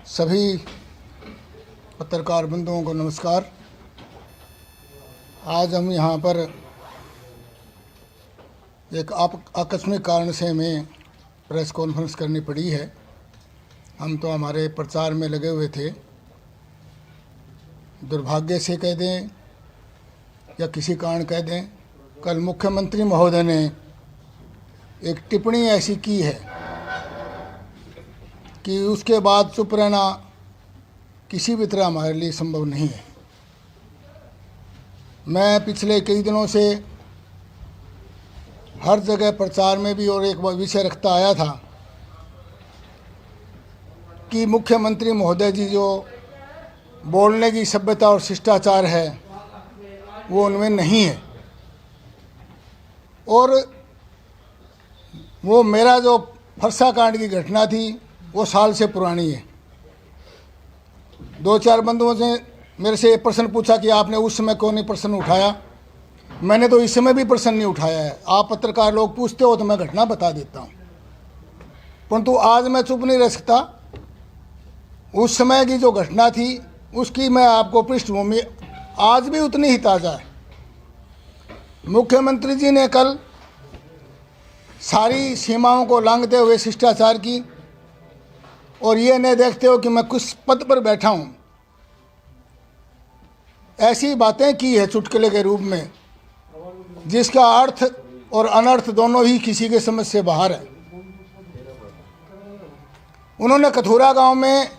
सभी पत्रकार बंधुओं को नमस्कार। आज हम यहाँ पर एक आकस्मिक कारण से हमें प्रेस कॉन्फ्रेंस करनी पड़ी है। हम तो हमारे प्रचार में लगे हुए थे। दुर्भाग्य से कह दें या किसी कारण कह दें, कल मुख्यमंत्री महोदय ने एक टिप्पणी ऐसी की है कि उसके बाद चुप रहना किसी भी तरह हमारे लिए संभव नहीं है। मैं पिछले कई दिनों से हर जगह प्रचार में भी और एक विषय रखता आया था कि मुख्यमंत्री महोदय जी जो बोलने की सभ्यता और शिष्टाचार है वो उनमें नहीं है। और वो मेरा जो फरसा कांड की घटना थी वो साल से पुरानी है। दो चार बंधुओं ने मेरे से ये प्रश्न पूछा कि आपने उस समय क्यों नहीं प्रश्न उठाया। मैंने तो इस समय भी प्रश्न नहीं उठाया है। आप पत्रकार लोग पूछते हो तो मैं घटना बता देता हूँ, परंतु आज मैं चुप नहीं रह सकता। उस समय की जो घटना थी उसकी मैं आपको पृष्ठभूमि आज भी उतनी ही ताज़ा है। मुख्यमंत्री जी ने कल सारी सीमाओं को लांघते हुए शिष्टाचार की और ये नहीं देखते हो कि मैं किस पद पर बैठा हूँ, ऐसी बातें की है चुटकुले के रूप में जिसका अर्थ और अनर्थ दोनों ही किसी के समझ से बाहर है। उन्होंने कथूरा गांव में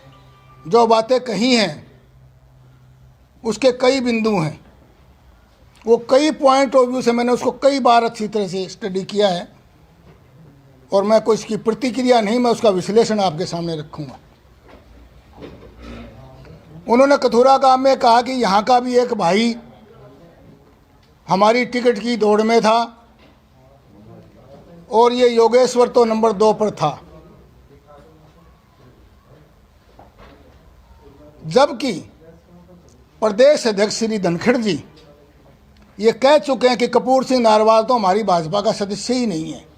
जो बातें कही हैं उसके कई बिंदु हैं। वो कई पॉइंट ऑफ व्यू से मैंने उसको कई बार अच्छी तरह से स्टडी किया है और मैं कोई इसकी प्रतिक्रिया नहीं, मैं उसका विश्लेषण आपके सामने रखूंगा। उन्होंने कथूरा गांव में कहा कि यहाँ का भी एक भाई हमारी टिकट की दौड़ में था और ये योगेश्वर तो नंबर 2 पर था, जबकि प्रदेश अध्यक्ष श्री धनखड़ जी ये कह चुके हैं कि कपूर सिंह नारवाल तो हमारी भाजपा का सदस्य ही नहीं है।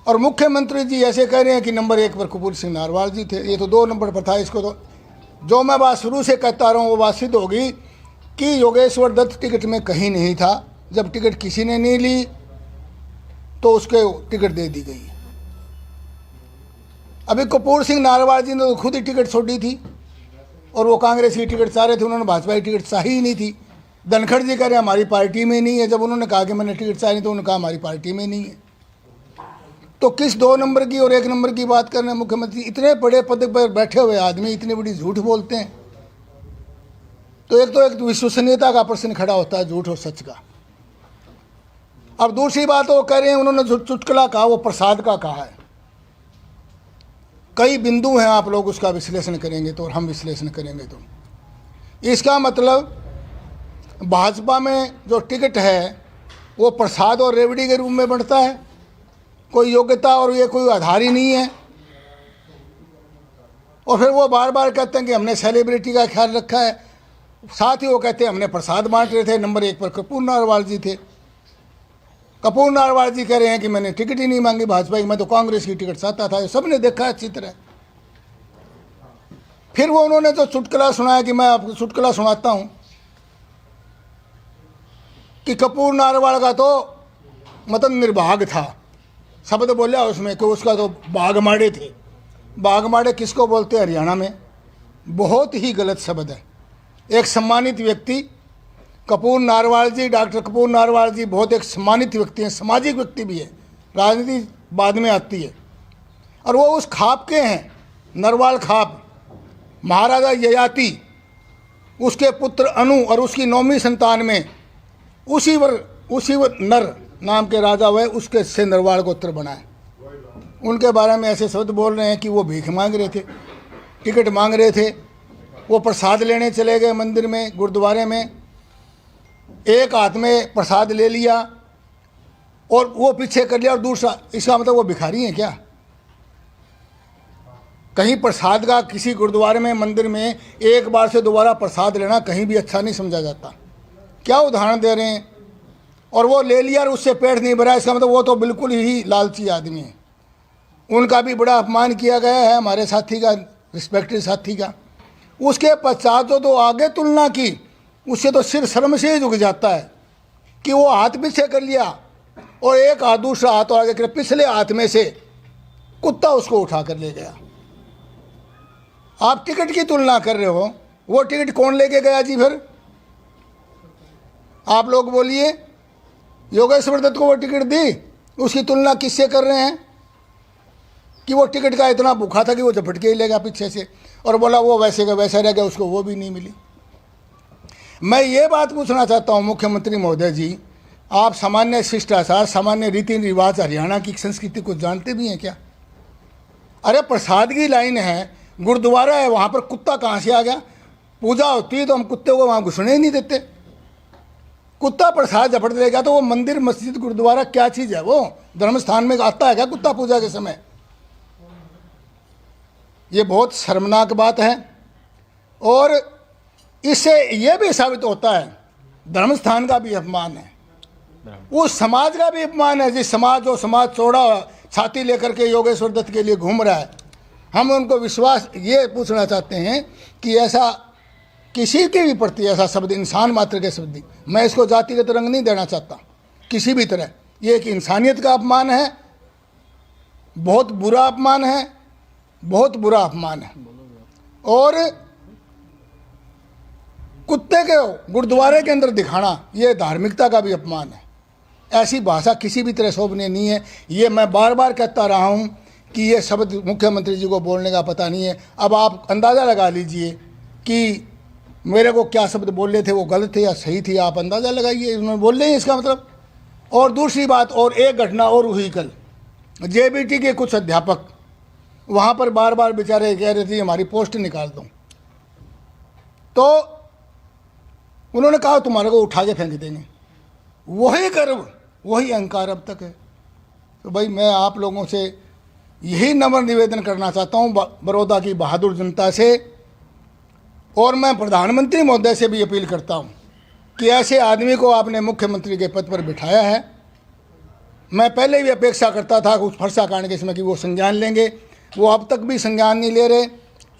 और मुख्यमंत्री जी ऐसे कह रहे हैं कि नंबर 1 पर कपूर सिंह नारवाल जी थे, ये तो 2 नंबर पर था। इसको तो जो मैं बात शुरू से कहता रहा हूँ वो बात सिद्ध होगी कि योगेश्वर दत्त टिकट में कहीं नहीं था। जब टिकट किसी ने नहीं ली तो उसके टिकट दे दी गई। अभी कपूर सिंह नारवाल जी ने तो खुद ही टिकट छोड़ी थी और वो कांग्रेस की टिकट चाह रहे थे, उन्होंने भाजपा की टिकट चाही ही नहीं थी। धनखड़ जी कह रहे हमारी पार्टी में नहीं है। जब उन्होंने कहा कि मैंने टिकट चाही नहीं तो उन्होंने कहा हमारी पार्टी में नहीं है। तो किस 2 नंबर की और 1 नंबर की बात कर रहे हैं मुख्यमंत्री? इतने बड़े पद पर बैठे हुए आदमी इतनी बड़ी झूठ बोलते हैं तो एक विश्वसनीयता का प्रश्न खड़ा होता है, झूठ और सच का। अब दूसरी बात वो कह रहे हैं, उन्होंने जो चुटकुला कहा वो प्रसाद का कहा है। कई बिंदु हैं, आप लोग उसका विश्लेषण करेंगे तो और हम विश्लेषण करेंगे तो इसका मतलब भाजपा में जो टिकट है वो प्रसाद और रेवड़ी के रूप में बढ़ता है। कोई योग्यता और ये कोई आधार ही नहीं है। और फिर वो बार बार कहते हैं कि हमने सेलिब्रिटी का ख्याल रखा है। साथ ही वो कहते हैं हमने प्रसाद बांट रहे थे। नंबर 1 पर कपूर नारवाल जी थे। कपूर नारवाल जी कह रहे हैं कि मैंने टिकट ही नहीं मांगी भाजपा की, मैं तो कांग्रेस की टिकट चाहता था। सबने देखा अच्छी तरह। फिर वो उन्होंने जो चुटकुला सुनाया कि मैं आपको चुटकुला सुनाता हूँ कि कपूर नारवाल का तो मतलब निर्भाग था। शब्द बोला उसमें कि उसका तो बागमाड़े थे। बागमाड़े किसको बोलते हैं हरियाणा में? बहुत ही गलत शब्द है। एक सम्मानित व्यक्ति कपूर नारवाल जी, डॉक्टर कपूर नारवाल जी बहुत एक सम्मानित व्यक्ति हैं, सामाजिक व्यक्ति भी है। राजनीति बाद में आती है। और वो उस खाप के हैं, नरवाल खाप। महाराजा ययाति उसके पुत्र अनु और उसकी 9वीं संतान में उसी वर नर नाम के राजा हुए, उसके से नरवाल गोत्र बना है। उनके बारे में ऐसे शब्द बोल रहे हैं कि वो भीख मांग रहे थे, टिकट मांग रहे थे। वो प्रसाद लेने चले गए मंदिर में, गुरुद्वारे में। एक हाथ में प्रसाद ले लिया और वो पीछे कर लिया और दूसरा, इसका मतलब वो भिखारी हैं क्या? कहीं प्रसाद का किसी गुरुद्वारे में मंदिर में एक बार से दोबारा प्रसाद लेना कहीं भी अच्छा नहीं समझा जाता। क्या उदाहरण दे रहे हैं? और वो ले लिया और उससे पेट नहीं भरा, इसका मतलब वो तो बिल्कुल ही लालची आदमी है। उनका भी बड़ा अपमान किया गया है, हमारे साथी का, रिस्पेक्टेड साथी का। उसके पश्चात तो आगे तुलना की, उससे तो सिर शर्म से ही झुक जाता है कि वो हाथ पीछे कर लिया और एक हाथ दूसरा हाथ आगे कर, पिछले हाथ में से कुत्ता उसको उठा कर ले गया। आप टिकट की तुलना कर रहे हो, वो टिकट कौन लेके गया जी? फिर आप लोग बोलिए, योगेश्वर दत्त को वो टिकट दी, उसकी तुलना किससे कर रहे हैं कि वो टिकट का इतना भूखा था कि वो झपट के ही ले गया पीछे से, और बोला वो वैसे का वैसा रह गया, उसको वो भी नहीं मिली। मैं ये बात पूछना चाहता हूँ मुख्यमंत्री महोदय जी, आप सामान्य शिष्टाचार, सामान्य रीति रिवाज, हरियाणा की संस्कृति को जानते भी हैं क्या? अरे प्रसाद की लाइन है, गुरुद्वारा है, वहाँ पर कुत्ता कहाँ से आ गया? पूजा होती है तो हम कुत्ते को वहाँ घुसने ही नहीं देते। कुत्ता प्रसाद झपट देगा तो वो मंदिर, मस्जिद, गुरुद्वारा क्या चीज़ है? वो धर्म स्थान में आता है क्या कुत्ता पूजा के समय? ये बहुत शर्मनाक बात है। और इससे ये भी साबित होता है धर्म स्थान का भी अपमान है, उस समाज का भी अपमान है जिस समाज, जो समाज चौड़ा छाती लेकर के योगेश्वर दत्त के लिए घूम रहा है। हम उनको विश्वास ये पूछना चाहते हैं कि ऐसा किसी के भी प्रति ऐसा शब्द, इंसान मात्र के शब्द, मैं इसको जातिगत रंग नहीं देना चाहता किसी भी तरह, ये एक इंसानियत का अपमान है, बहुत बुरा अपमान है, बहुत बुरा अपमान है। और कुत्ते के गुरुद्वारे के अंदर दिखाना, ये धार्मिकता का भी अपमान है। ऐसी भाषा किसी भी तरह शोभनीय नहीं है। ये मैं बार बार कहता रहा हूँ कि ये शब्द मुख्यमंत्री जी को बोलने का पता नहीं है। अब आप अंदाज़ा लगा लीजिए कि मेरे को क्या शब्द बोल रहे थे, वो गलत थे या सही थी, आप अंदाज़ा लगाइए, उन्होंने बोल रहे हैं इसका मतलब। और दूसरी बात, और एक घटना और हुई कल, जेबीटी के कुछ अध्यापक वहाँ पर बार बार बेचारे कह रहे थे हमारी पोस्ट निकाल दो, तो उन्होंने कहा तुम्हारे को उठा के फेंक देंगे। वही गर्व, वही अहंकार अब तक है। तो भाई मैं आप लोगों से यही नम्र निवेदन करना चाहता हूँ, बड़ौदा की बहादुर जनता से, और मैं प्रधानमंत्री महोदय से भी अपील करता हूँ कि ऐसे आदमी को आपने मुख्यमंत्री के पद पर बिठाया है। मैं पहले भी अपेक्षा करता था उस फरसा कांड के समय कि वो संज्ञान लेंगे, वो अब तक भी संज्ञान नहीं ले रहे।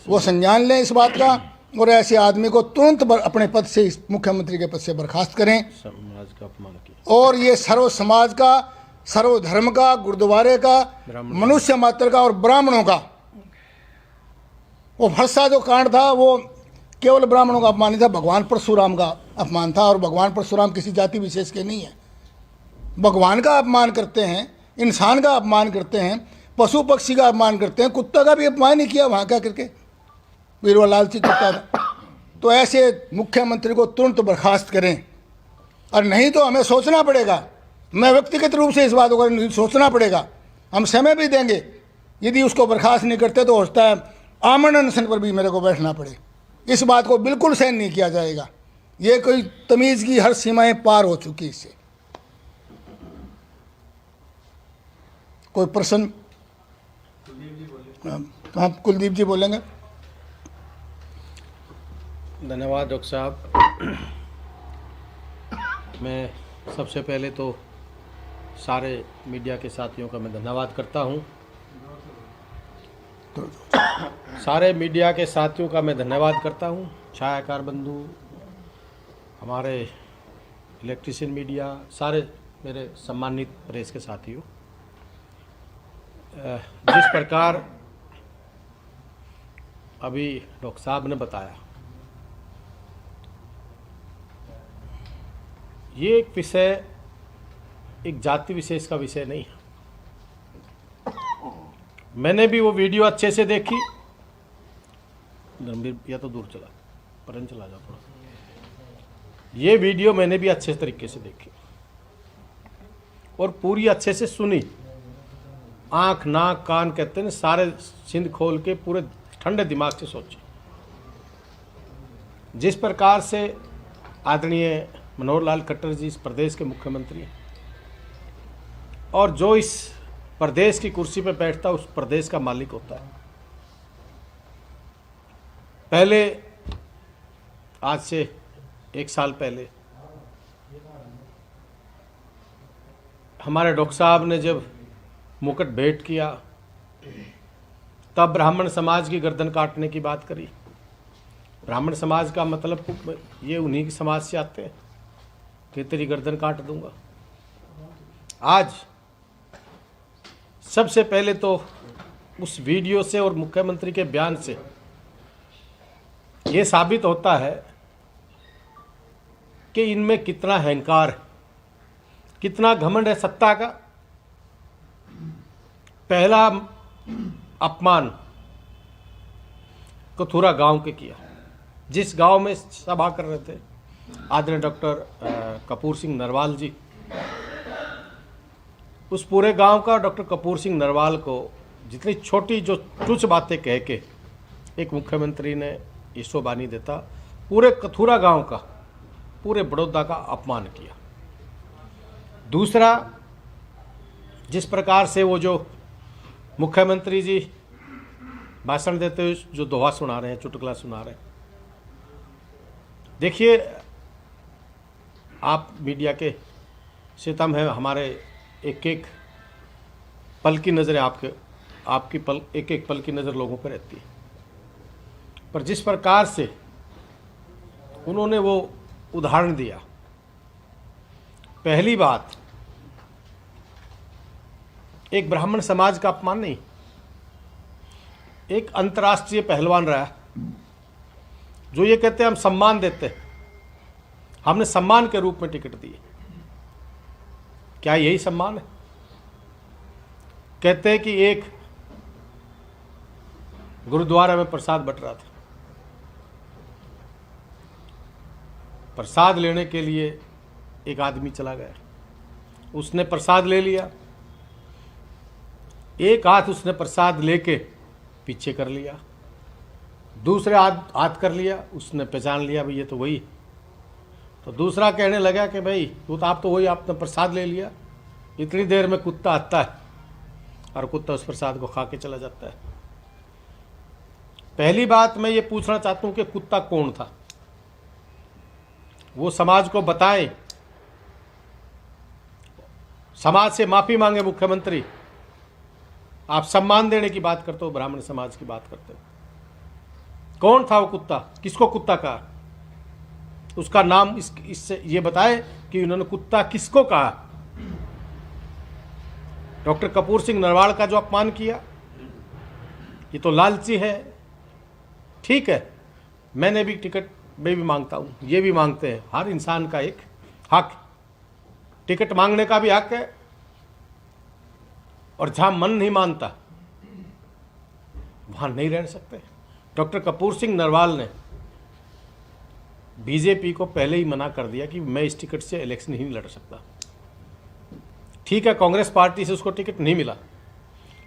वो संज्ञान लें इस बात का, और ऐसे आदमी को तुरंत अपने पद से, मुख्यमंत्री के पद से बर्खास्त करें। समाज का अपमान किया, और ये सर्व समाज का, सर्व धर्म का, गुरुद्वारे का, मनुष्य मात्र का और ब्राह्मणों का, वो फरसा जो कांड था वो केवल ब्राह्मणों का अपमान नहीं था, भगवान परशुराम का अपमान था। और भगवान परशुराम किसी जाति विशेष के नहीं है। भगवान का अपमान करते हैं, इंसान का अपमान करते हैं, पशु पक्षी का अपमान करते हैं, कुत्ता का भी अपमान नहीं किया वहाँ क्या करके, बीरबल लालची कुत्ता था। तो ऐसे मुख्यमंत्री को तुरंत बर्खास्त करें, और नहीं तो हमें सोचना पड़ेगा, मैं व्यक्तिगत रूप से इस बात को सोचना पड़ेगा, हम समय भी देंगे। यदि उसको बर्खास्त नहीं करते तो होता है आमरण अनशन पर भी मेरे को बैठना पड़े। इस बात को बिल्कुल सहन नहीं किया जाएगा। ये कोई तमीज़ की हर सीमाएं पार हो चुकी इससे। कोई प्रश्न? हाँ, कुलदीप जी बोलेंगे। धन्यवाद डॉक्टर साहब। मैं सबसे पहले तो सारे मीडिया के साथियों का मैं धन्यवाद करता हूं। सारे मीडिया के साथियों का मैं धन्यवाद करता हूं, छायाकार बंधु, हमारे इलेक्ट्रिशियन मीडिया, सारे मेरे सम्मानित प्रेस के साथियों। जिस प्रकार अभी डॉक्टर साहब ने बताया, ये एक विषय, एक जाति विशेष का विषय नहीं है। मैंने भी वो वीडियो अच्छे से देखी। गंभीर या तो दूर चला, परन चला जा थोड़ा। ये वीडियो मैंने भी अच्छे तरीके से देखी और पूरी अच्छे से सुनी। आँख नाक कान कहते हैं, सारे सिंध खोल के पूरे ठंडे दिमाग से सोची। जिस प्रकार से आदरणीय मनोहर लाल खट्टर जी इस प्रदेश के मुख्यमंत्री हैं, और जो इस प्रदेश की कुर्सी पर बैठता उस प्रदेश का मालिक होता है। पहले, आज से 1 साल पहले, हमारे डॉक्टर साहब ने जब मुकुट भेंट किया तब ब्राह्मण समाज की गर्दन काटने की बात करी। ब्राह्मण समाज का मतलब ये उन्हीं के समाज से आते हैं कि तेरी गर्दन काट दूंगा। आज सबसे पहले तो उस वीडियो से और मुख्यमंत्री के बयान से ये साबित होता है कि इनमें कितना अहंकार है, कितना घमंड है सत्ता का। पहला अपमान कथुरा गांव के किया, जिस गांव में सभा कर रहे थे आदरणीय डॉक्टर कपूर सिंह नरवाल जी। उस पूरे गांव का डॉक्टर कपूर सिंह नरवाल को जितनी छोटी जो तुच्छ बातें कह के एक मुख्यमंत्री ने ईशोबानी देता, पूरे कथुरा गांव का, पूरे बड़ौदा का अपमान किया। दूसरा, जिस प्रकार से वो जो मुख्यमंत्री जी भाषण देते हुए जो दोहा सुना रहे हैं, चुटकुला सुना रहे हैं, देखिए आप मीडिया के सितम है, हमारे एक एक पल की नज़र आपकी पल एक एक पल की नज़र लोगों पर रहती है। पर जिस प्रकार से उन्होंने वो उदाहरण दिया, पहली बात एक ब्राह्मण समाज का अपमान नहीं, एक अंतर्राष्ट्रीय पहलवान रहा जो ये कहते हैं हम सम्मान देते हैं, हमने सम्मान के रूप में टिकट दिए। क्या यही सम्मान है? कहते हैं कि एक गुरुद्वारा में प्रसाद बट रहा था, प्रसाद लेने के लिए एक आदमी चला गया, उसने प्रसाद ले लिया, एक हाथ उसने प्रसाद लेके पीछे कर लिया, दूसरे हाथ कर लिया, उसने पहचान लिया भाई ये तो वही। तो दूसरा कहने लगा कि भाई तू तो आप तो वही, आपने प्रसाद ले लिया। इतनी देर में कुत्ता आता है और कुत्ता उस प्रसाद को खा के चला जाता है। पहली बात मैं ये पूछना चाहता हूं कि कुत्ता कौन था, वो समाज को बताएं, समाज से माफी मांगे मुख्यमंत्री। आप सम्मान देने की बात करते हो, ब्राह्मण समाज की बात करते हो। कौन था वो कुत्ता, किसको कुत्ता कहा, उसका नाम इससे ये बताए कि उन्होंने कुत्ता किसको कहा। डॉक्टर कपूर सिंह नरवाल का जो अपमान किया, ये तो लालची है। ठीक है, मैंने भी टिकट मैं भी मांगता हूँ, ये भी मांगते हैं, हर इंसान का एक हक, टिकट मांगने का भी हक है। और जहां मन नहीं मानता वहां नहीं रह सकते। डॉक्टर कपूर सिंह नरवाल ने बीजेपी को पहले ही मना कर दिया कि मैं इस टिकट से इलेक्शन ही नहीं लड़ सकता। ठीक है, कांग्रेस पार्टी से उसको टिकट नहीं मिला,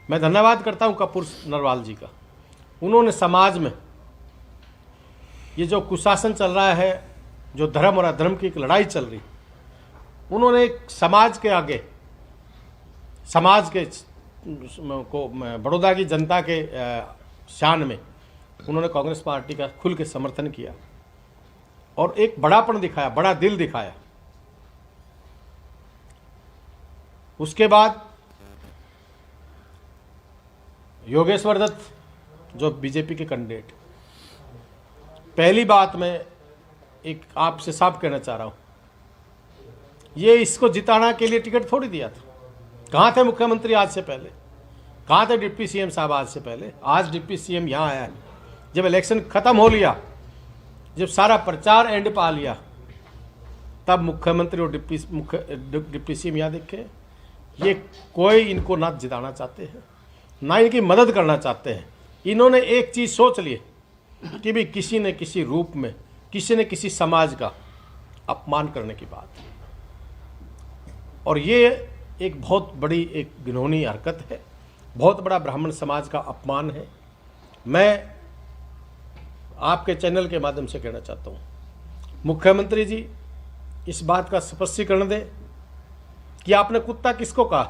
मैं धन्यवाद करता हूं कपूर नरवाल जी का। उन्होंने समाज में ये जो कुशासन चल रहा है, जो धर्म और अधर्म की एक लड़ाई चल रही, उन्होंने एक समाज के आगे, समाज के को बड़ौदा की जनता के शान में उन्होंने कांग्रेस पार्टी का खुल के समर्थन किया और एक बड़ापन दिखाया, बड़ा दिल दिखाया। उसके बाद योगेश्वर दत्त जो बीजेपी के कैंडिडेट, पहली बात मैं एक आपसे साफ कहना चाह रहा हूं, ये इसको जिताना के लिए टिकट थोड़ी दिया था। कहाँ थे मुख्यमंत्री आज से पहले, कहाँ थे डिप्टी सीएम साहब आज से पहले? आज डिप्टी सीएम यहाँ आया है, जब इलेक्शन खत्म हो लिया, जब सारा प्रचार एंड पा लिया, तब मुख्यमंत्री और डिप्टी सीएम यहाँ देखे। ये कोई इनको ना जिताना चाहते हैं, ना इनकी मदद करना चाहते हैं। इन्होंने एक चीज़ सोच ली कि भी किसी न किसी रूप में किसी न किसी समाज का अपमान करने की बात, और ये एक बहुत बड़ी एक घिनौनी हरकत है, बहुत बड़ा ब्राह्मण समाज का अपमान है। मैं आपके चैनल के माध्यम से कहना चाहता हूँ, मुख्यमंत्री जी इस बात का स्पष्टीकरण दें कि आपने कुत्ता किसको कहा,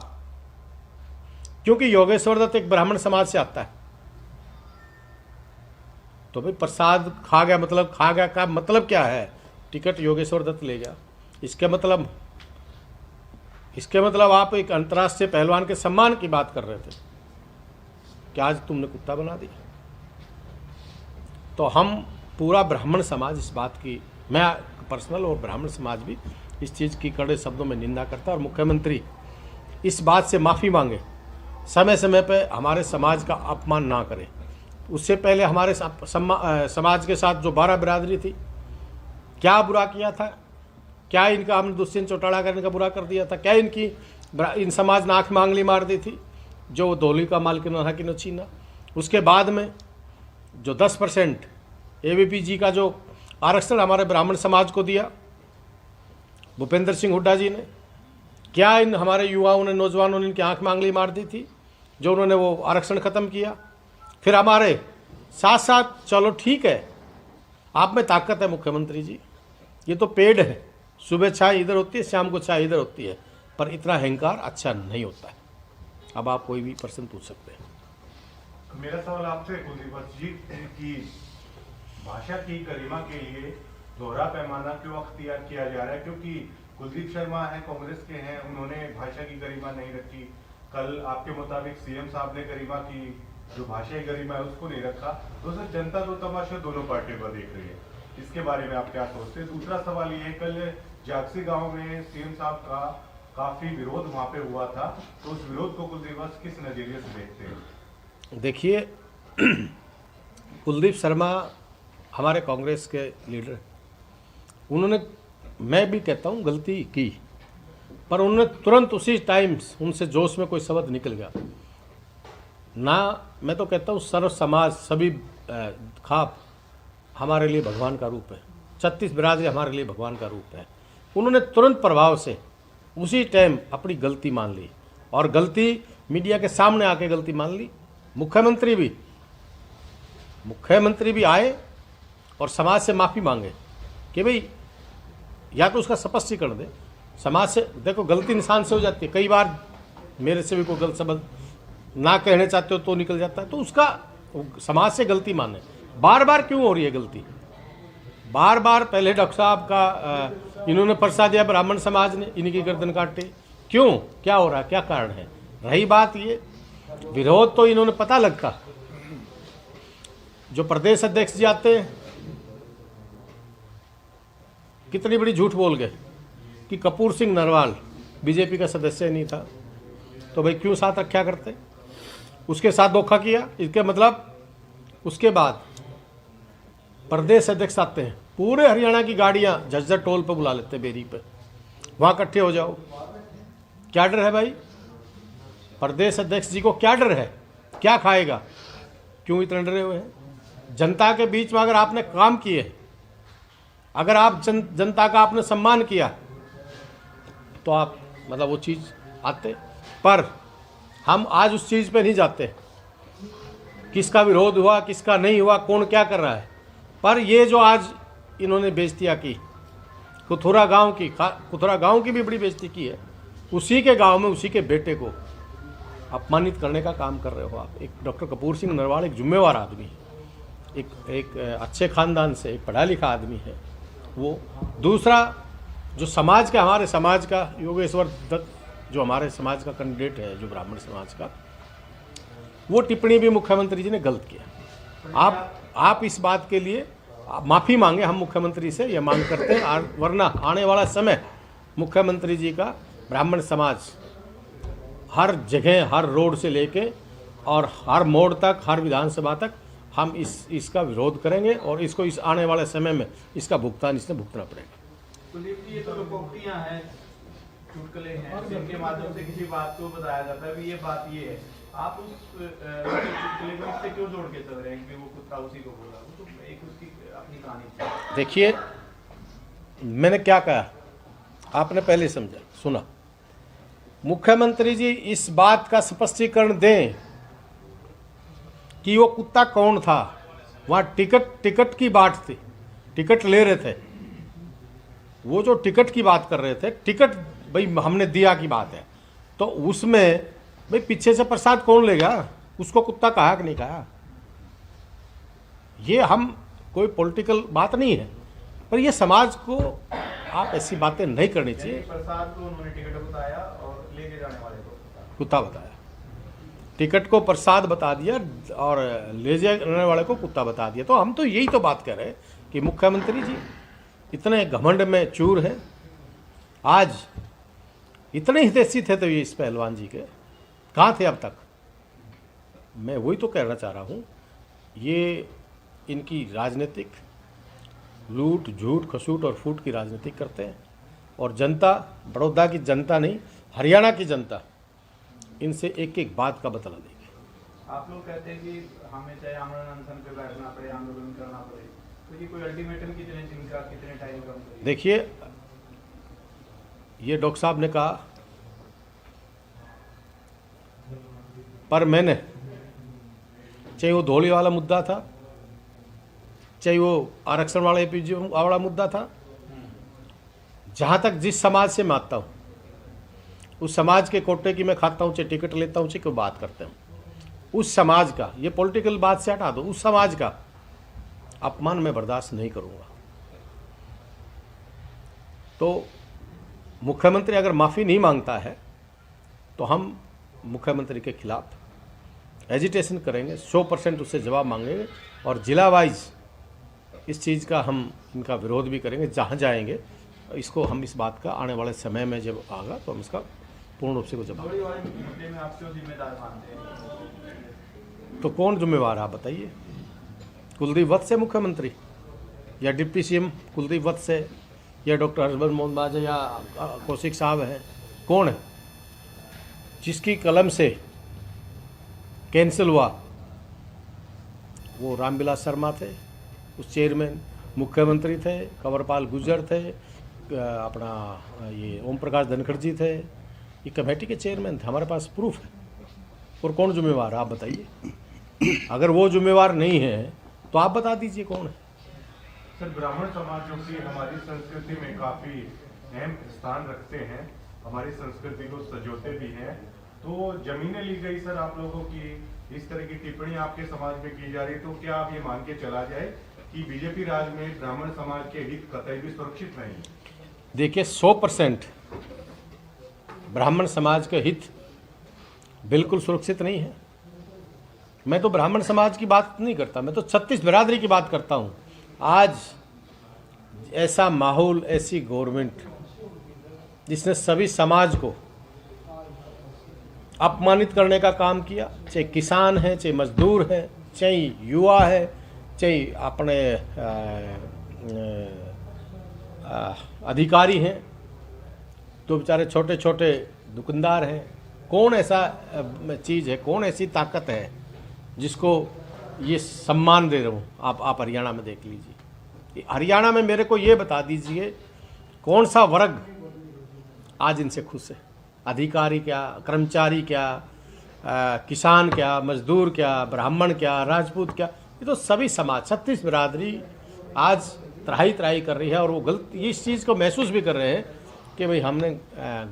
क्योंकि योगेश्वर दत्त एक ब्राह्मण समाज से आता है। तो भाई प्रसाद खा गया, मतलब खा गया का मतलब क्या है? टिकट योगेश्वर दत्त ले गया, इसके मतलब आप एक अंतर्राष्ट्रीय पहलवान के सम्मान की बात कर रहे थे। कि आज तुमने कुत्ता बना दिया। तो हम पूरा ब्राह्मण समाज इस बात की, मैं पर्सनल और ब्राह्मण समाज भी इस चीज़ की कड़े शब्दों में निंदा करता है और मुख्यमंत्री इस बात से माफ़ी मांगे, समय समय पे हमारे समाज का अपमान ना करे। उससे पहले हमारे समाज के साथ जो 12 बिरादरी थी, क्या बुरा किया था, क्या इनका हमने दुष्यंत चौटाला करने का बुरा कर दिया था, क्या इन समाज ने आँख मांगली मार दी थी, जो धोली का माल किना कि न छीना। उसके बाद में जो 10% AVP का जो आरक्षण हमारे ब्राह्मण समाज को दिया भूपेंद्र सिंह हुड्डा जी ने, क्या इन हमारे युवाओं ने, नौजवानों ने इनकी आँख मांगली मार दी थी जो उन्होंने वो आरक्षण ख़त्म किया। फिर हमारे साथ साथ, चलो ठीक है, आप में ताकत है मुख्यमंत्री जी, ये तो पेड़ है, सुबह चाय इधर होती है, शाम को चाय इधर होती है, पर इतना अहंकार अच्छा नहीं होता है। अब आप कोई भी प्रश्न पूछ सकते हैं। मेरा सवाल आपसे कुलदीप जी की भाषा की गरिमा के लिए दोहरा पैमाना क्यों अख्तियार किया जा रहा है? क्योंकि कुलदीप शर्मा है, कांग्रेस के हैं, उन्होंने भाषा की गरिमा नहीं रखी। कल आपके मुताबिक सीएम साहब ने गरिमा की, जो भाषाई गरिमा है उसको नहीं रखा। दोस्तों, जनता तो तमाशा दोनों पार्टियों पर देख रही है, इसके बारे में आप क्या सोचते हैं? दूसरा सवाल ये है, कल जागसी गांव में सीएम साहब का काफी विरोध वहां पे हुआ था, तो उस विरोध को कुलदीप किस नजरिए से देखते हैं? देखिए, कुलदीप शर्मा हमारे कांग्रेस के लीडर, उन्होंने, मैं भी कहता हूँ गलती की, पर उन्होंने तुरंत उसी टाइम उनसे जोश में कोई शब्द निकल गया ना। मैं तो कहता हूँ सर्व समाज, सभी खाप हमारे लिए भगवान का रूप है, 36 बिरादरी हमारे लिए भगवान का रूप है। उन्होंने तुरंत प्रभाव से उसी टाइम अपनी गलती मान ली, और गलती मीडिया के सामने आके गलती मान ली। मुख्यमंत्री भी आए और समाज से माफ़ी मांगे कि भाई, या तो उसका स्पष्टीकरण दे समाज से। देखो, गलती इंसान से हो जाती है, कई बार मेरे से भी कोई गलत शब्द ना कहने चाहते हो तो निकल जाता है, तो उसका समाज से गलती माने। बार बार क्यों हो रही है गलती? बार बार पहले डॉक्टर साहब का इन्होंने पर्चा दिया, ब्राह्मण समाज ने इनकी गर्दन काटी, क्यों, क्या हो रहा है, क्या कारण है? रही बात ये विरोध, तो इन्होंने पता लगता, जो प्रदेश अध्यक्ष जी आते हैं कितनी बड़ी झूठ बोल गए कि कपूर सिंह नरवाल बीजेपी का सदस्य नहीं था, तो भाई क्यों साथ रखा करते? उसके साथ धोखा किया, इसके मतलब उसके बाद प्रदेश अध्यक्ष आते हैं, पूरे हरियाणा की गाड़ियां झज्जर टोल पर बुला लेते, बेरी पे, वहां इकट्ठे हो जाओ। क्या डर है भाई? प्रदेश अध्यक्ष जी को क्या डर है? क्या खाएगा? क्यों इतने डरे हुए हैं? जनता के बीच में अगर आपने काम किए, अगर आप जनता का आपने सम्मान किया, तो आप मतलब वो चीज़ आते। पर हम आज उस चीज़ पे नहीं जाते, किसका विरोध हुआ, किसका नहीं हुआ, कौन क्या कर रहा है। पर ये जो आज इन्होंने बेइज्जतियाँ की, कुथुरा गांव की भी बड़ी बेइज्जती की है। उसी के गांव में उसी के बेटे को अपमानित करने का काम कर रहे हो आप। एक डॉक्टर कपूर सिंह नरवाल एक जिम्मेवार आदमी है, एक अच्छे खानदान से, एक पढ़ा लिखा आदमी है वो। दूसरा, जो समाज का, हमारे समाज का योगेश्वर दत्त, जो हमारे समाज का कैंडिडेट है, जो ब्राह्मण समाज का, वो टिप्पणी भी मुख्यमंत्री जी ने गलत किया। आप इस बात के लिए माफ़ी मांगे, हम मुख्यमंत्री से ये मांग करते हैं, वरना आने वाला समय मुख्यमंत्री जी का ब्राह्मण समाज हर जगह, हर रोड से लेके और हर मोड़ तक, हर विधानसभा तक हम इसका विरोध करेंगे, और इसको इस आने वाले समय में इसका भुगतान इसने भुगतना पड़ेगा। कुलदीप जी, ये तो लोकोक्तियां हैं, चुटकुले हैं, जिनके माध्यम से किसी बात को बताया जाता है कि ये बात ये है। आप उस चुटकुले को इससे क्यों जोड़ के चल रहे हैं कि वो कुत्ता उसी को बोला? वो तो एक उसकी अपनी कहानी। देखिए, मैंने क्या कहा, आपने पहले समझा, सुना। मुख्यमंत्री जी इस बात का स्पष्टीकरण दें कि वो कुत्ता कौन था। वहाँ टिकट की बात थी, टिकट ले रहे थे, वो जो टिकट की बात कर रहे थे, टिकट भाई हमने दिया की बात है, तो उसमें भाई पीछे से प्रसाद कौन लेगा? उसको कुत्ता कहा कि नहीं कहा? ये हम कोई पॉलिटिकल बात नहीं है, पर ये समाज को आप ऐसी बातें नहीं करनी चाहिए। प्रसाद को उन्होंने टिकट बताया और लेके जाने वाले को कुत्ता बताया। टिकट को प्रसाद बता दिया और ले जाने वाले को कुत्ता बता दिया। तो हम तो यही तो बात कर रहे हैं कि मुख्यमंत्री जी इतने घमंड में चूर हैं। आज इतने हितैषी थे तो ये इस पहलवान जी के कहाँ थे अब तक? मैं वही तो कहना चाह रहा हूँ, ये इनकी राजनीतिक लूट झूठ खसूट और फूट की राजनीति करते हैं। और जनता, बड़ौदा की जनता नहीं, हरियाणा की जनता इनसे एक एक बात का बदला देगी। आप लोग कहते हैं कि हमें चाहे आमरण अनशन पे बैठना पड़े, आंदोलन करना पड़े, तो ये कोई अल्टीमेटम कितने दिन का, कितने टाइम का? देखिए, ये डॉक्टर साहब ने कहा, पर मैंने, चाहे वो धौली वाला मुद्दा था, चाहे वो आरक्षण वाला एपीजी वाला मुद्दा था, जहाँ तक जिस समाज से मैं आता हूँ उस समाज के कोटे की मैं खाता हूँ, चाहे टिकट लेता हूँ, चाहे कोई बात करते हूँ, उस समाज का, ये पॉलिटिकल बात से हटा दो, उस समाज का अपमान मैं बर्दाश्त नहीं करूँगा। तो मुख्यमंत्री अगर माफ़ी नहीं मांगता है तो हम मुख्यमंत्री के खिलाफ एजिटेशन करेंगे, 100% उससे जवाब मांगेंगे और जिला वाइज इस चीज़ का हम इनका विरोध भी करेंगे। जहाँ जाएंगे इसको हम इस बात का आने वाले समय में जब आगा तो हम इसका पूर्ण रूप से को जवाब मुद्दे में आप क्यों जिम्मेदार मानते हैं? तो कौन जिम्मेवार है आप बताइए? कुलदीप वत्स है मुख्यमंत्री, या डिप्टी सीएम कुलदीप वत्स है, या डॉक्टर हर्षवर्धन मोहन बाजे, या कौशिक साहब हैं? कौन है? जिसकी कलम से कैंसिल हुआ वो रामविलास शर्मा थे, उस चेयरमैन। मुख्यमंत्री थे कंवरपाल गुर्जर थे, अपना ये ओम प्रकाश धनखड़ जी थे, ये कमेटी के चेयरमैन थे। हमारे पास प्रूफ है। और कौन जिम्मेवार है आप बताइए? अगर वो जिम्मेवार नहीं है तो आप बता दीजिए कौन है। सर, ब्राह्मण समाज जो कि हमारी संस्कृति में काफी अहम स्थान रखते हैं, हमारी संस्कृति को सजोते भी हैं, तो जमीनें ली गई सर आप लोगों की, इस तरह की टिप्पणी आपके समाज में की जा रही, तो क्या आप ये मान के चला जाए कि बीजेपी राज में ब्राह्मण समाज के हित कतई भी सुरक्षित नहीं? देखिए, 100% ब्राह्मण समाज के हित बिल्कुल सुरक्षित नहीं है। मैं तो ब्राह्मण समाज की बात नहीं करता, मैं तो 36 बिरादरी की बात करता हूँ। आज ऐसा माहौल, ऐसी गवर्नमेंट जिसने सभी समाज को अपमानित करने का काम किया, चाहे किसान है, चाहे मजदूर है, चाहे युवा है, चाहे अपने अधिकारी हैं, तो बेचारे छोटे छोटे दुकानदार हैं। कौन ऐसा चीज़ है, कौन ऐसी ताकत है जिसको ये सम्मान दे रहा हूँ? आप हरियाणा में देख लीजिए। हरियाणा में मेरे को ये बता दीजिए कौन सा वर्ग आज इनसे खुश है? अधिकारी क्या, कर्मचारी क्या, किसान क्या, मजदूर क्या, ब्राह्मण क्या, राजपूत क्या? ये तो सभी समाज, 36 बिरादरी आज त्राही त्राही कर रही है और वो गलत, ये इस चीज़ को महसूस भी कर रहे हैं कि भाई हमने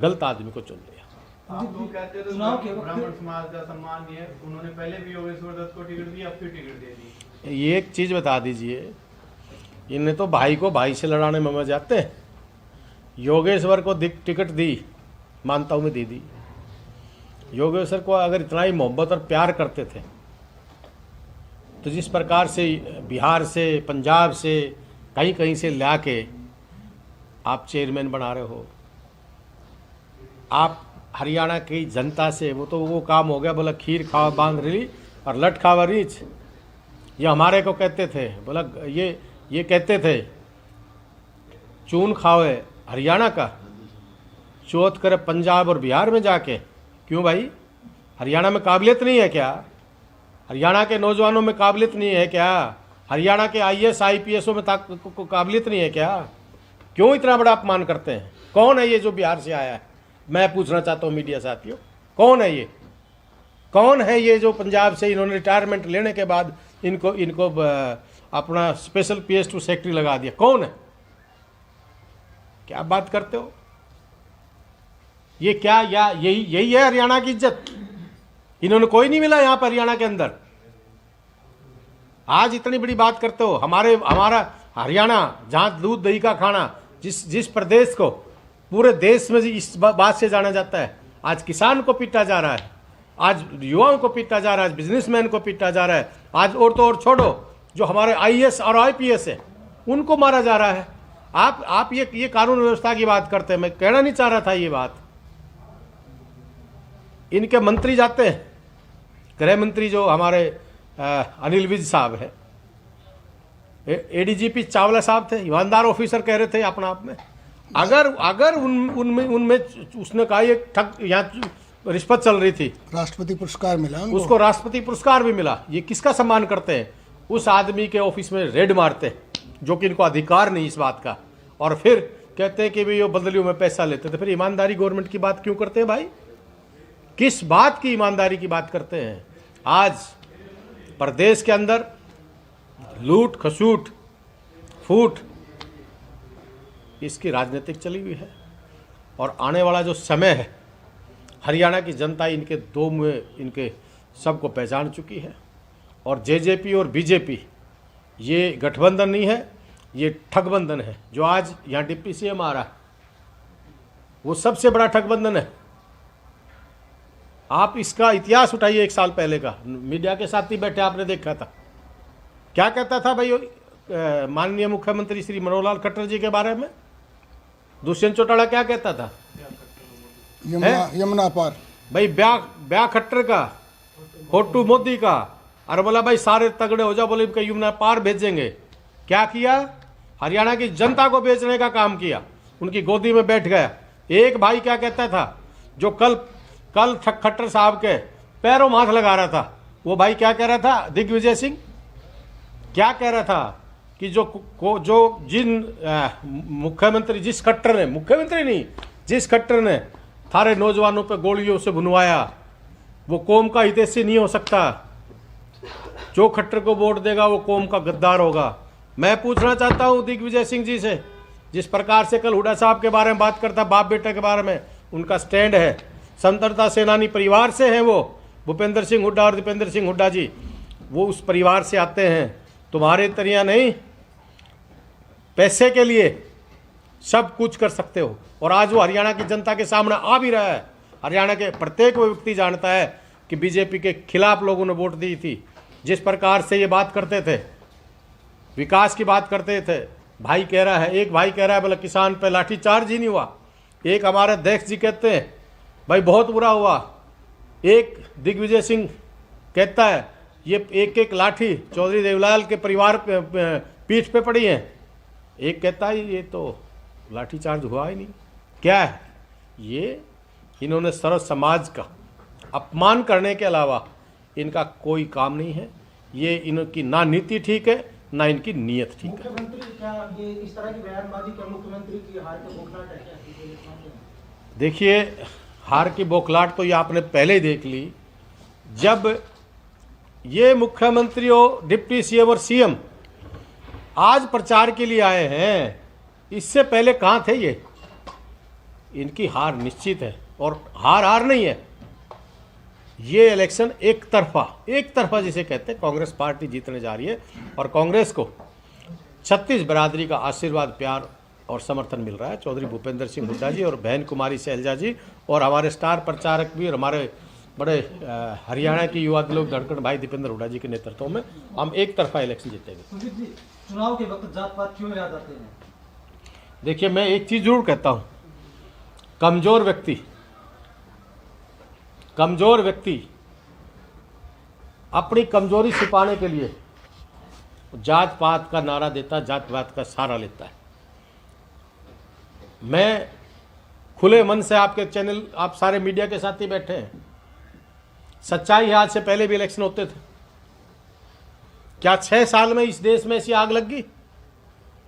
गलत आदमी को चुन लिया। आप लोग कहते हैं तो ब्राह्मण समाज का सम्मान नहीं है, उन्होंने पहले भी योगेश्वर दत्त को टिकट दी, अब फिर टिकट दे दी। ये एक चीज़ बता दीजिए, इन्हें तो भाई को भाई से लड़ाने में मजा आते हैं। योगेश्वर को टिकट दी, मानता हूँ मैं, दे दी। योगेश्वर को अगर इतना ही मोहब्बत और प्यार करते थे तो जिस प्रकार से बिहार से, पंजाब से, कहीं कहीं से ला के आप चेयरमैन बना रहे हो, आप हरियाणा की जनता से, वो तो वो काम हो गया, बोला खीर खावा बांध रही और लट खावा रीछ। ये हमारे को कहते थे, बोला ये कहते थे चून खावे हरियाणा का, चौथ करे पंजाब और बिहार में जाके। क्यों भाई, हरियाणा में काबिलियत नहीं है क्या? हरियाणा के नौजवानों में काबिलियत नहीं है क्या? हरियाणा के IAS IPSओं में काबिलियत नहीं है क्या? क्यों इतना बड़ा अपमान करते हैं? कौन है ये जो बिहार से आया है? मैं पूछना चाहता हूँ मीडिया साथियों, कौन है ये? कौन है ये जो पंजाब से इन्होंने रिटायरमेंट लेने के बाद इनको अपना स्पेशल PS2 सेक्रेटरी लगा दिया? कौन है? क्या बात करते हो? ये क्या, या यही है हरियाणा की इज्जत? इन्होंने कोई नहीं मिला यहाँ पर हरियाणा के अंदर। आज इतनी बड़ी बात करते हो। हमारा हरियाणा, जहाँ दूध दही का खाना, जिस प्रदेश को पूरे देश में इस बात से जाना जाता है, आज किसान को पीटा जा रहा है। आज युवाओं को पीटा जा रहा है, आज बिजनेसमैन को पीटा जा रहा है, आज और तो और छोड़ो, जो हमारे आईएएस और आईपीएस है उनको मारा जा रहा है। आप ये कानून व्यवस्था की बात करते हैं, मैं कहना नहीं चाह रहा था ये बात। इनके मंत्री जाते हैं, गृह मंत्री जो हमारे अनिल विज साहब है, एडीजीपी चावला साहब थे, ईमानदार ऑफिसर कह रहे थे अपना आप में। अगर उनमें उसने कहा ये ठग, यहाँ रिश्वत चल रही थी, राष्ट्रपति पुरस्कार मिला उनको। उसको राष्ट्रपति पुरस्कार भी मिला। ये किसका सम्मान करते हैं? उस आदमी के ऑफिस में रेड मारते हैं, जो कि इनको अधिकार नहीं इस बात का, और फिर कहते हैं कि भाई वो बदलियों में पैसा लेते थे। फिर ईमानदारी गवर्नमेंट की बात क्यों करते हैं भाई? किस बात की ईमानदारी की बात करते हैं? आज प्रदेश के अंदर लूट खसूट फूट इसकी राजनीतिक चली हुई है, और आने वाला जो समय है, हरियाणा की जनता इनके दो मुँह इनके सबको पहचान चुकी है। और जेजेपी और बीजेपी ये गठबंधन नहीं है, ये ठगबंधन है। जो आज यहाँ डिप्टी सीएम आ रहा है वो सबसे बड़ा ठगबंधन है। आप इसका इतिहास उठाइए, 1 साल पहले का, मीडिया के साथ ही बैठे आपने देखा था। क्या कहता था भाई माननीय मुख्यमंत्री श्री मनोहर लाल खट्टर जी के बारे में? दुष्यंत चौटाला क्या कहता था? यमुना पार भाई ब्याह खट्टर का, फोटू मोदी का, और बोला भाई सारे तगड़े हो जाओ, बोले इनका यमुना पार भेजेंगे। क्या किया? हरियाणा की जनता को बेचने का काम किया, उनकी गोदी में बैठ गया। एक भाई क्या कहता था, जो कल खट्टर साहब के पैरों में हाथ लगा रहा था, वो भाई क्या कह रहा था? दिग्विजय सिंह क्या कह रहा था कि जो मुख्यमंत्री जिस खट्टर ने, मुख्यमंत्री नहीं, जिस खट्टर ने थारे नौजवानों पे गोलियों से भुनवाया, वो कौम का हितैषी नहीं हो सकता। जो खट्टर को वोट देगा वो कौम का गद्दार होगा। मैं पूछना चाहता हूं दिग्विजय सिंह जी से, जिस प्रकार से कल हुड्डा साहब के बारे में बात करता, बाप बेटे के बारे में उनका स्टैंड है, स्वतंत्रता सेनानी परिवार से हैं वो, भूपेंद्र सिंह हुड्डा और दीपेंद्र सिंह हुड्डा जी, वो उस परिवार से आते हैं। तुम्हारे तरिया नहीं, पैसे के लिए सब कुछ कर सकते हो। और आज वो हरियाणा की जनता के सामने आ भी रहा है। हरियाणा के प्रत्येक व्यक्ति जानता है कि बीजेपी के खिलाफ लोगों ने वोट दी थी। जिस प्रकार से ये बात करते थे, विकास की बात करते थे, भाई कह रहा है, एक भाई कह रहा है बोला किसान पे लाठीचार्ज ही नहीं हुआ। एक हमारे अध्यक्ष जी कहते हैं भाई बहुत बुरा हुआ। एक दिग्विजय सिंह कहता है ये एक लाठी चौधरी देवलाल के परिवार पीठ पे पड़ी है। एक कहता है ये तो लाठीचार्ज हुआ ही नहीं। क्या है ये? इन्होंने सर्व समाज का अपमान करने के अलावा इनका कोई काम नहीं है। ये इनकी ना नीति ठीक है, ना इनकी नीयत ठीक है। मुख्यमंत्री क्या ये इस तरह की बयानबाजी क्या मुख्यमंत्री की हार के बौखलाहट है क्या? देखिए, हार की बौखलाहट तो ये आपने पहले ही देख ली। जब ये मुख्यमंत्री और डिप्टी सीएम और सीएम आज प्रचार के लिए आए हैं, इससे पहले कहाँ थे ये? इनकी हार निश्चित है, और हार नहीं है। ये इलेक्शन एक तरफा जिसे कहते हैं, कांग्रेस पार्टी जीतने जा रही है, और कांग्रेस को 36 बिरादरी का आशीर्वाद, प्यार और समर्थन मिल रहा है। चौधरी भूपेंद्र सिंह हुड्डा जी और बहन कुमारी शैलजा जी और हमारे स्टार प्रचारक भी और हमारे बड़े हरियाणा के युवा लोग धड़कन भाई दीपेंद्र हुड्डा जी के नेतृत्व में हम एक तरफा इलेक्शन जीतेंगे। सुजीत जी, चुनाव के वक्त जात पात क्यों याद आते हैं? देखिए, मैं एक चीज जरूर कहता हूं, कमजोर व्यक्ति अपनी कमजोरी छिपाने के लिए जात पात का नारा देता, जात पात का सहारा लेता है। मैं खुले मन से आपके चैनल, आप सारे मीडिया के साथ ही बैठे हैं, सच्चाई है, आज से पहले भी इलेक्शन होते थे। क्या 6 साल में इस देश में ऐसी आग लग गई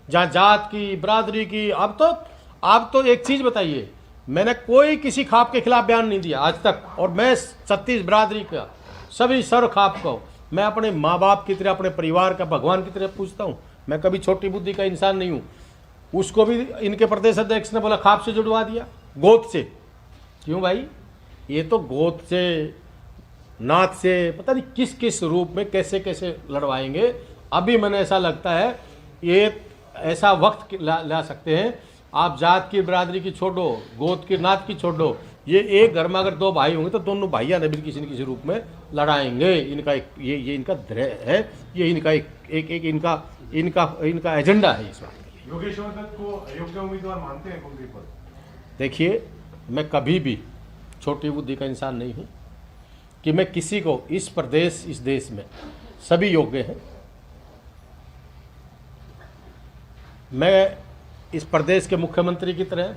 जहां जात की, बिरादरी की? अब तो एक चीज बताइए, मैंने कोई किसी खाप के खिलाफ बयान नहीं दिया आज तक, और मैं 36 बिरादरी का सभी सर्व खाप को मैं अपने माँ बाप की तरह, अपने परिवार का भगवान की तरह पूछता हूँ। मैं कभी छोटी बुद्धि का इंसान नहीं हूँ। उसको भी इनके प्रदेश अध्यक्ष ने बोला खाप से जुड़वा दिया, गोद से। क्यों भाई? ये तो गोद से, नाथ से, पता नहीं किस किस रूप में कैसे कैसे लड़वाएंगे। अभी मैंने ऐसा लगता है ये ऐसा वक्त ला सकते हैं, आप जात की बिरादरी की छोड़ो, गोद की नात की छोड़ो, ये एक घर में अगर दो भाई होंगे तो दोनों भाइयां ने भी किसी न किसी रूप में लड़ाएंगे। इनका एक ये इनका ध्येय है, ये इनका एक इनका इनका इनका एजेंडा है इस बात के लिए। योगेश्वर दत्त को अयोग्य उम्मीदवार मानते हैं कुलदीप पर? देखिए, मैं कभी भी छोटी बुद्धि का इंसान नहीं हूँ कि मैं किसी को इस देश में सभी योग्य हैं। मैं इस प्रदेश के मुख्यमंत्री की तरह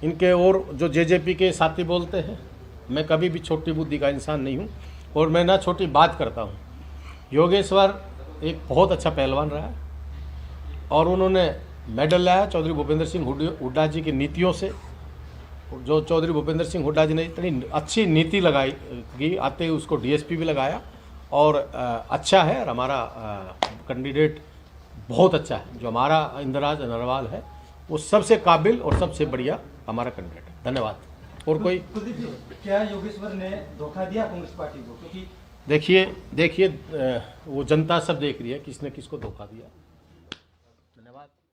इनके और जो जेजेपी के साथी बोलते हैं, मैं कभी भी छोटी बुद्धि का इंसान नहीं हूँ और मैं ना छोटी बात करता हूँ। योगेश्वर एक बहुत अच्छा पहलवान रहा है और उन्होंने मेडल लाया चौधरी भूपेंद्र सिंह हुड्डा जी की नीतियों से। जो चौधरी भूपेंद्र सिंह हुड्डा जी ने इतनी अच्छी नीति लगाई कि आते ही उसको डीएसपी भी लगाया और अच्छा है। और हमारा कैंडिडेट बहुत अच्छा है, जो हमारा इंद्राज नरवाल है वो सबसे काबिल और सबसे बढ़िया हमारा कैंडिडेट है। धन्यवाद। और कोई? कुलदीप जी, क्या योगेश्वर ने धोखा दिया कांग्रेस पार्टी को? क्योंकि देखिए वो जनता सब देख रही है किसने किसको धोखा दिया। धन्यवाद।